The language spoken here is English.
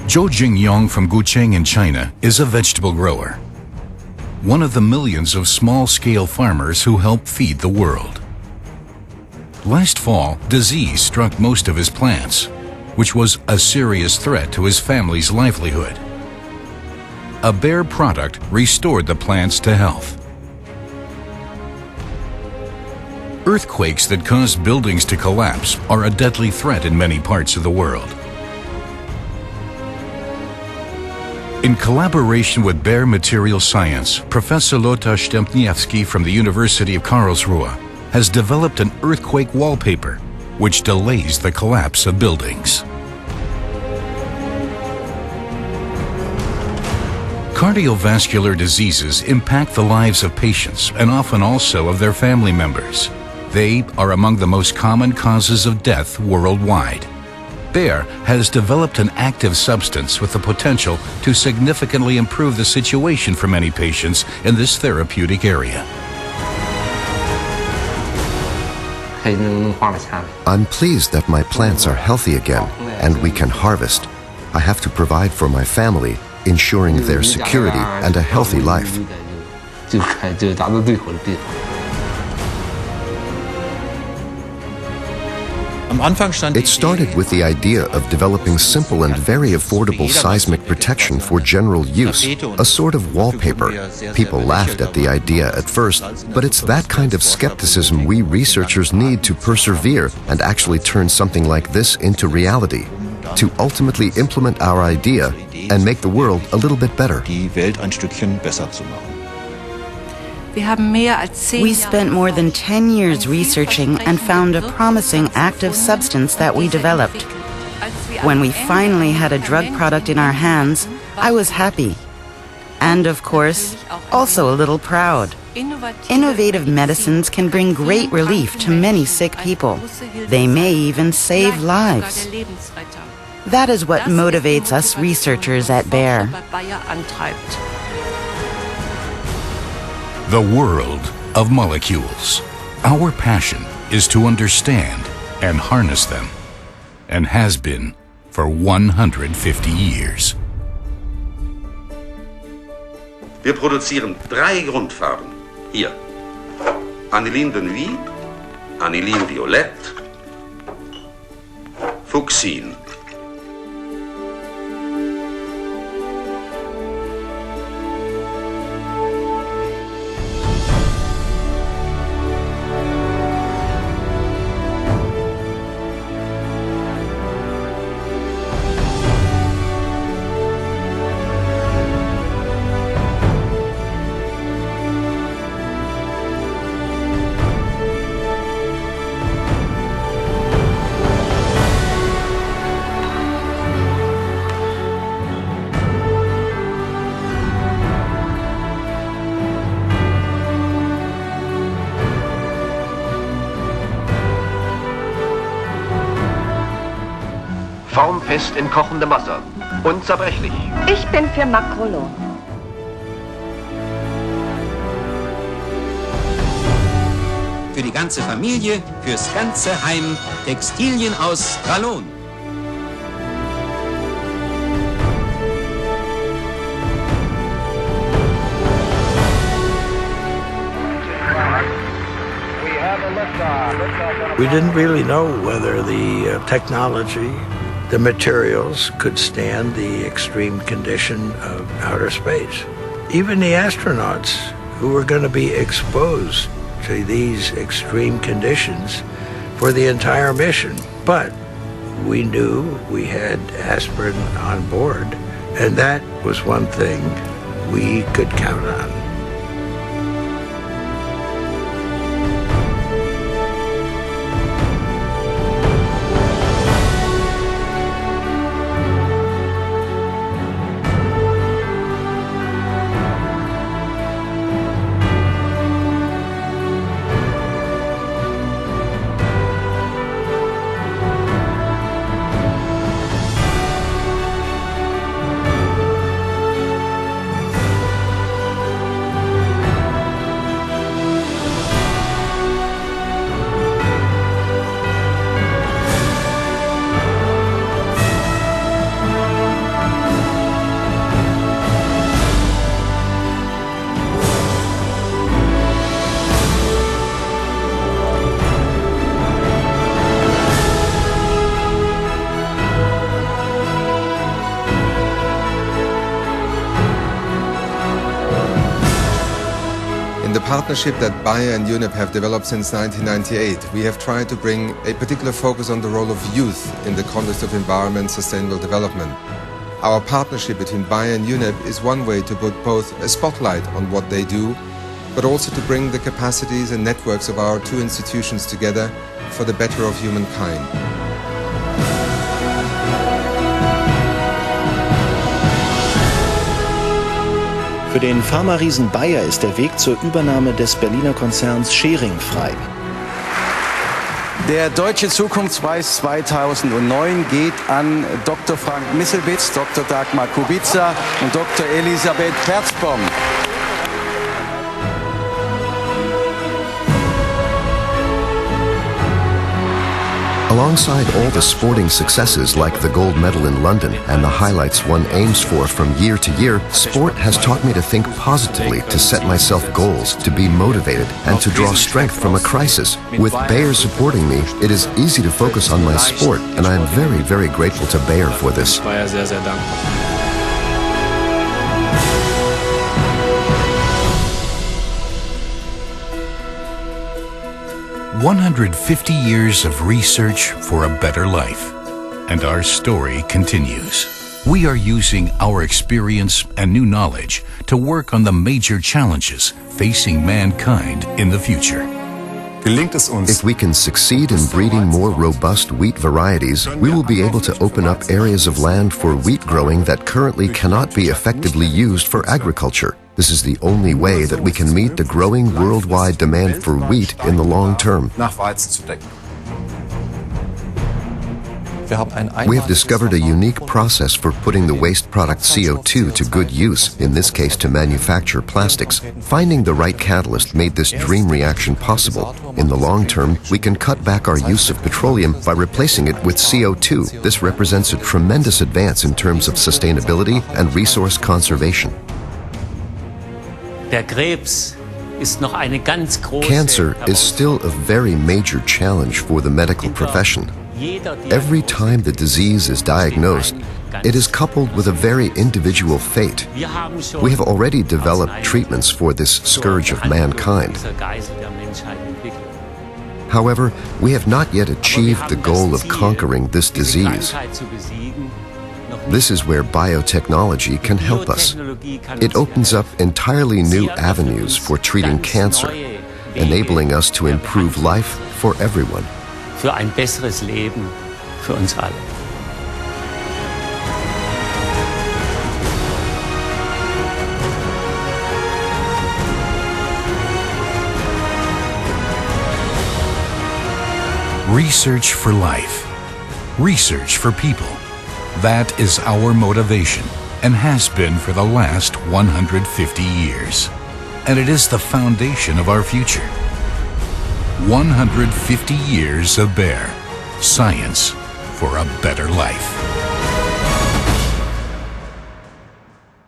Zhou Jingyong from Gucheng in China is a vegetable grower, one of the millions of small-scale farmers who help feed the world. Last fall, disease struck most of his plants, which was a serious threat to his family's livelihood. A Bayer product restored the plants to health. Earthquakes that cause buildings to collapse are a deadly threat in many parts of the world. In collaboration with Bayer Material Science, Professor Lothar Stempniewski from the University of Karlsruhe has developed an earthquake wallpaper which delays the collapse of buildings. Cardiovascular diseases impact the lives of patients and often also of their family members. They are among the most common causes of death worldwide. Bayer has developed an active substance with the potential to significantly improve the situation for many patients in this therapeutic area. I'm pleased that my plants are healthy again and we can harvest. I have to provide for my family, ensuring their security and a healthy life. It started with the idea of developing simple and very affordable seismic protection for general use, a sort of wallpaper. People laughed at the idea at first, but it's that kind of skepticism we researchers need to persevere and actually turn something like this into reality, to ultimately implement our idea and make the world a little bit better. We spent more than 10 years researching and found a promising active substance that we developed. When we finally had a drug product in our hands, I was happy. And of course, also a little proud. Innovative medicines can bring great relief to many sick people. They may even save lives. That is what motivates us researchers at Bayer. The world of molecules. Our passion is to understand and harness them, and has been for 150 years. Wir produzieren 3 Grundfarben. Hier. Anilin de Nuit, Anilin Violett, Fuchsin. Formfest in kochendem Wasser. Unzerbrechlich. Ich bin für Makrolon. Für die ganze Familie, fürs ganze Heim, Textilien aus Rallon. We didn't really know whether the technology, the materials could stand the extreme condition of outer space. Even the astronauts who were going to be exposed to these extreme conditions for the entire mission. But we knew we had aspirin on board, and that was one thing we could count on. partnership that Bayer and UNEP have developed since 1998, we have tried to bring a particular focus on the role of youth in the context of environment and sustainable development. Our partnership between Bayer and UNEP is one way to put both a spotlight on what they do, but also to bring the capacities and networks of our two institutions together for the better of humankind. Für den Pharmariesen Bayer ist der Weg zur Übernahme des Berliner Konzerns Schering frei. Der Deutsche Zukunftspreis 2009 geht an Dr. Frank Misselwitz, Dr. Dagmar Kubica und Dr. Elisabeth Perzbom. Alongside all the sporting successes like the gold medal in London and the highlights one aims for from year to year, sport has taught me to think positively, to set myself goals, to be motivated, and to draw strength from a crisis. With Bayer supporting me, it is easy to focus on my sport, and I am very, very grateful to Bayer for this. 150 years of research for a better life. And our story continues. We are using our experience and new knowledge to work on the major challenges facing mankind in the future. If we can succeed in breeding more robust wheat varieties, we will be able to open up areas of land for wheat growing that currently cannot be effectively used for agriculture. This is the only way that we can meet the growing worldwide demand for wheat in the long term. We have discovered a unique process for putting the waste product CO2 to good use, in this case to manufacture plastics. Finding the right catalyst made this dream reaction possible. In the long term, we can cut back our use of petroleum by replacing it with CO2. This represents a tremendous advance in terms of sustainability and resource conservation. Cancer is still a very major challenge for the medical profession. Every time the disease is diagnosed, it is coupled with a very individual fate. We have already developed treatments for this scourge of mankind. However, we have not yet achieved the goal of conquering this disease. This is where biotechnology can help us. It opens up entirely new avenues for treating cancer, enabling us to improve life for everyone. Für ein besseres Leben für uns alle. Research for life. Research for people. That is our motivation and has been for the last 150 years. And it is the foundation of our future. 150 years of Bayer. Science for a better life.